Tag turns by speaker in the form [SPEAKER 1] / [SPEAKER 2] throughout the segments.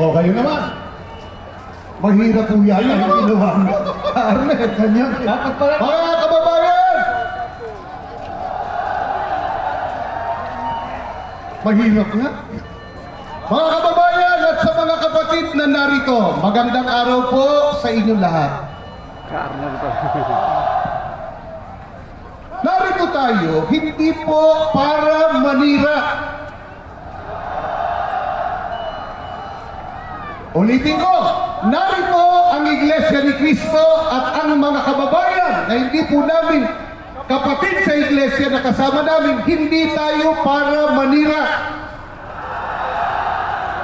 [SPEAKER 1] O, kayo naman. Mahirap po yan ang ginawa mo. Carmen, ganyan.
[SPEAKER 2] Dapat pala.
[SPEAKER 1] Mga kababayan! Mahirap nga. Mga kababayan at sa mga kapatid na narito, magandang araw po sa inyong lahat. Narito tayo, hindi po para manira. Ulitin ko, narito ang Iglesia ni Cristo at ang mga kababayan na hindi po namin kapatid sa Iglesia na kasama namin, hindi tayo para manira.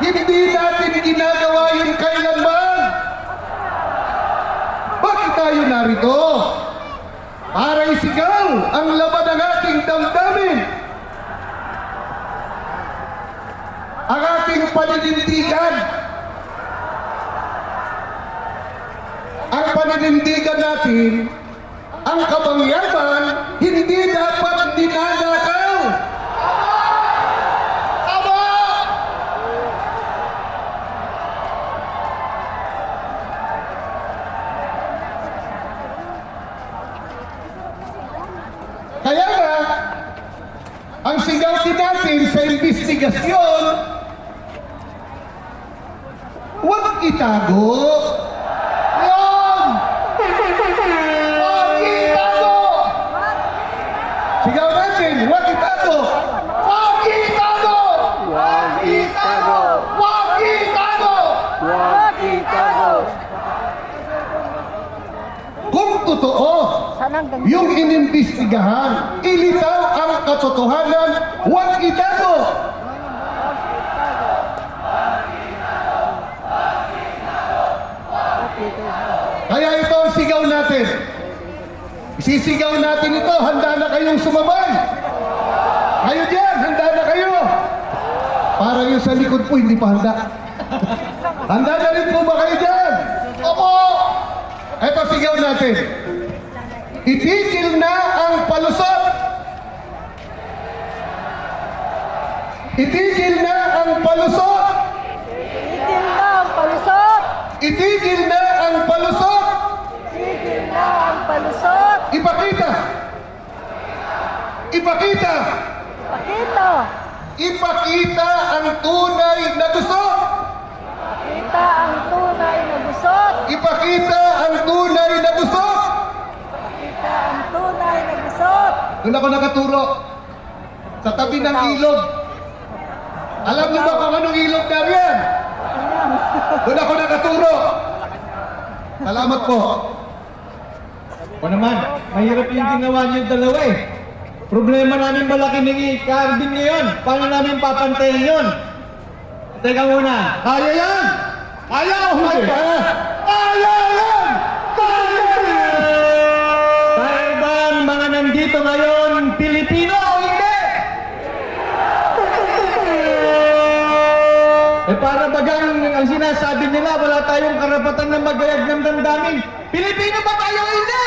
[SPEAKER 1] Hindi natin ginagawa yun kailanman. Bakit tayo narito? Para isigaw ang laban ng ating damdamin. Ang ating paninindigan. Ang paninindigan natin, ang kabangyaman, hindi dapat ninanakaw. Tama! Kaya nga, ang sigaw din natin sa investigasyon, huwag itago. Yan! Huwag itago! Sigaw natin, huwag itago! Huwag itago!
[SPEAKER 3] Huwag itago!
[SPEAKER 1] Huwag itago!
[SPEAKER 3] Huwag itago!
[SPEAKER 1] Kung totoo, yung inimbestigahan, ilitaw ang katotohanan, huwag itago! Kaya ito ang sigaw natin. Isisigaw natin ito, handa na kayong sumabay. Kayo dyan, handa na kayo. Para yung sa likod po, hindi pa handa. Handa na rin po ba kayo dyan? Opo! Ito sigaw natin. Itigil na ang palusot. Itigil na ang palusot.
[SPEAKER 3] Tigil na ang palusot!
[SPEAKER 1] Itigil na ang palusot.
[SPEAKER 3] Tigil na ang palusot!
[SPEAKER 1] Ipakita. Ipakita.
[SPEAKER 3] Pakita!
[SPEAKER 1] Ipakita ang tunay na gusto.
[SPEAKER 3] Pakita ang tunay na gusot!
[SPEAKER 1] Ipakita ang tunay na gusto.
[SPEAKER 3] Pakita ang tunay na gusot!
[SPEAKER 1] Doon ako nakaturo. Sa tabi ng ilog. Alam niyo ba kung anong ilog na yan? Doon ako nakaturo. Salamat po.
[SPEAKER 2] O naman, mahirap yung ginawa niyo dalawa eh. Problema namin malaki ni Carvin ngayon. Paano namin papantayin yun? Teka muna.
[SPEAKER 1] Kaya yan! Kaya o hindi? Kaya yan! Kaya yan!
[SPEAKER 2] Tayo ba ang mga nandito ngayon, Pilipino o hindi? Para bagang ang sinasabi nila, wala tayong karapatan na magayag ng damdamin. Pilipino ba tayo o hindi?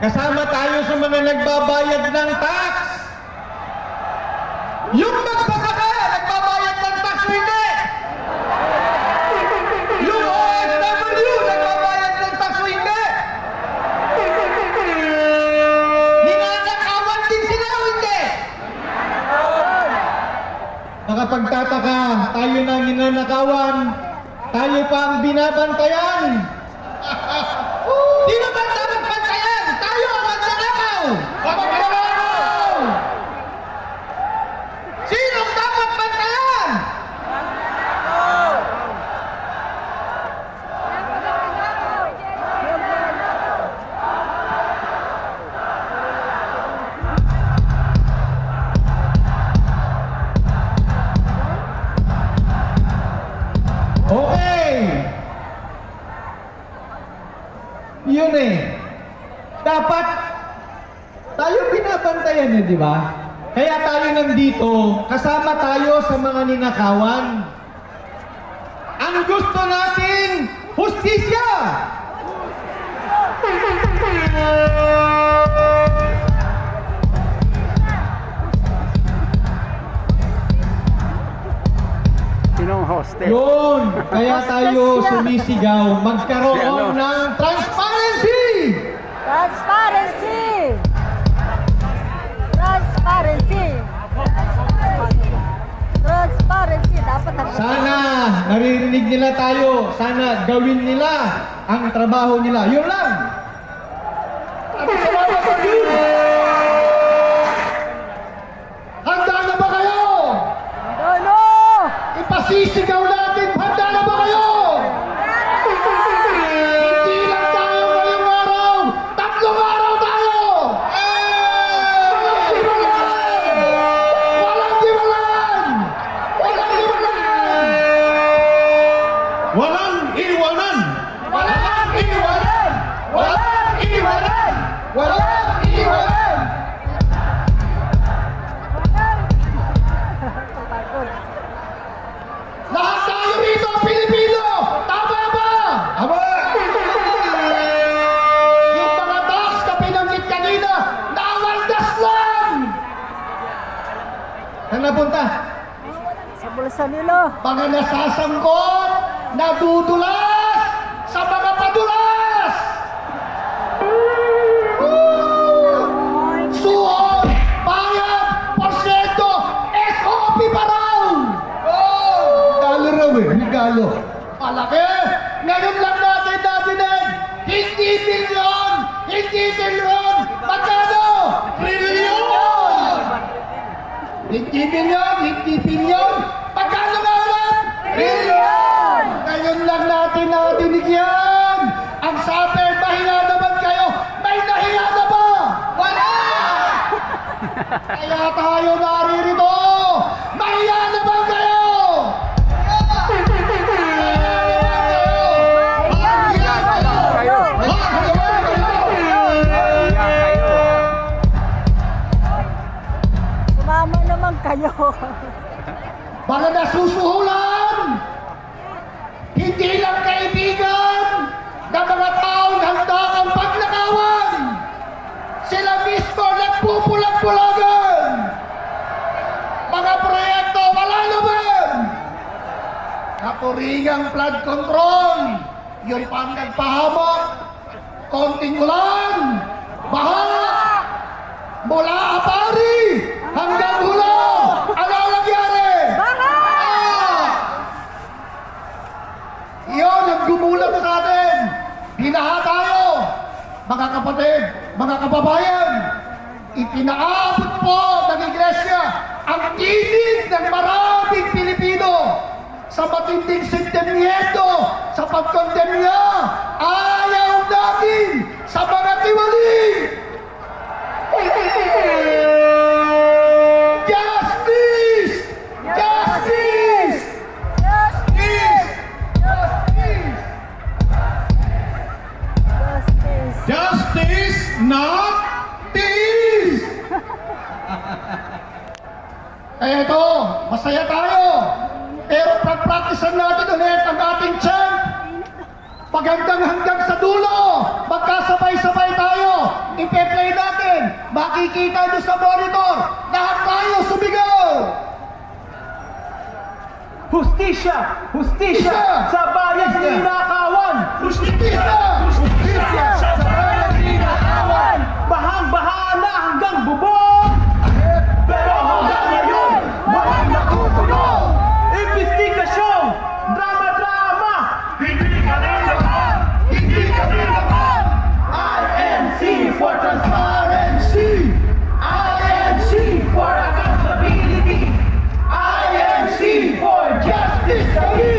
[SPEAKER 2] Kasama tayo sa mga nagbabayad ng tax. Yung magsasaka, nagbabayad ng tax o hindi? Yung OFW, nagbabayad ng tax o hindi? Ninanakawan din sila o hindi? Nakapagtataka, tayo na ninanakawan, tayo pa ang binabantayan. Sino ba dapat bantayan? Tayo ang magnanakaw! Magnanakaw! Sinong dapat bantayan? Okay! Yun eh. Dapat tayo binabantayan eh, di ba? Kaya tayo nandito, kasama tayo sa mga ninakawan. Ang gusto natin, hustisya!
[SPEAKER 4] Hostel.
[SPEAKER 2] Yun! Kaya tayo
[SPEAKER 3] Hostess yan.
[SPEAKER 2] sumisigaw, magkaroon ng transparency!
[SPEAKER 3] Transparency! Transparency! Transparency! Dapat ang...
[SPEAKER 2] Sana naririnig nila tayo. Sana gawin nila ang trabaho nila. Yun lang!
[SPEAKER 1] Handa na ba kayo?
[SPEAKER 3] Lolo!
[SPEAKER 1] Ipasisigaw natin, handa na ba kayo? Hindi lang tayo ngayong araw, 3 araw tayo! Walang tiwalaan! Walang tiwalaan! Walang tiwalaan!
[SPEAKER 2] Walang iwanan!
[SPEAKER 1] Walang iwanan! Walang iwanan! Walang iwanan!
[SPEAKER 3] Pagod.
[SPEAKER 1] Lahat tayo rito, Pilipino! Tama ba?
[SPEAKER 2] Aba!
[SPEAKER 1] Yung mga tax na pinanggit kanina, nawaldas lang!
[SPEAKER 2] Saan napunta?
[SPEAKER 3] Sa bulsa nila.
[SPEAKER 1] Mga nasasangkot, nadudulas sa mga padulas! Suot, bayad, porsyento, SOP pa raw! Regalo raw eh, regalo. Malaki! Ngayon lang natin natinig, hindi milyon, hindi milyon, magkano? Trilyon! Hindi milyon, hindi bilyon, magkano nga ulit? Trilyon! Ngayon lang natin natinig yan! Ang sabi, mahiya naman kayo, may nahiya na ba? Wala! Kaya tayo naririto! Mahiya naman kayo!
[SPEAKER 3] Sumama naman kayo.
[SPEAKER 1] Mga nasusuhulan! Hindi lang kaibigan na mga taong handa ang pagnakawan! Sila mismo nagpupulag-pulagan! Mga proyekto wala naman! Kapuringang flood control! Yun pa ang nagpahamok! Konting ulan! Baha! Mula Apari hanggang Hulo! Ano ang nangyari?
[SPEAKER 3] Baha!
[SPEAKER 1] Iyon ang gumulat sa atin. Binaha tayo. Mga kapatid, mga kababayan, ipinaabot po ng Iglesia ang tinig ng maraming Pilipino sa matinding sentimiento sa pagkondem niya. Ayaw natin sa mga tiwali. Justice! Justice! Justice! Justice!
[SPEAKER 3] Justice.
[SPEAKER 2] Justice, not peace!
[SPEAKER 1] Kaya ito, masaya tayo. Pero practicean natin ulit ang ating chant. Paghandang hanggang sa dulo, magkasabay-sabay tayo. Ipe-play natin. Makikita nyo sa monitor. Lahat tayo sumigaw.
[SPEAKER 2] Hustisya! Hustisya! Sa bayan ninakawan!
[SPEAKER 1] Justisya! Justisya! Sa bayan ninakawan!
[SPEAKER 2] Bahang-baha na hanggang bubong! Pero hanggang ngayon, walang nakukulong! Investigasyon! Drama-drama!
[SPEAKER 1] Hindi kami laman! Hindi kami laman!
[SPEAKER 2] INC for
[SPEAKER 1] Transparency!
[SPEAKER 2] INC for accountability! INC for justice kami!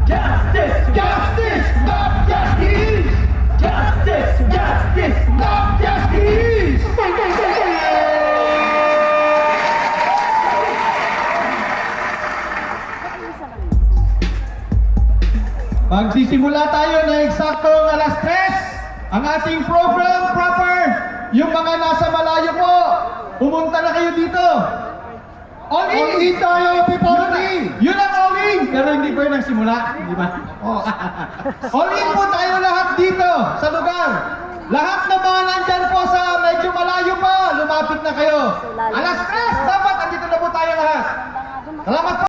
[SPEAKER 2] Justice!
[SPEAKER 1] Justice! Not justice!
[SPEAKER 2] Justice! Justice!
[SPEAKER 1] Not justice!
[SPEAKER 2] Magsisimula tayo na eksaktong alas 3 ang ating program proper. Yung mga nasa malayo po, pumunta na kayo dito. All in!
[SPEAKER 1] All in tayo, P40!
[SPEAKER 2] Yun ang all in! Pero hindi pa yun nagsimula, di ba?
[SPEAKER 1] Oh.
[SPEAKER 2] All in po tayo lahat dito sa lugar. Lahat ng mga nandyan po sa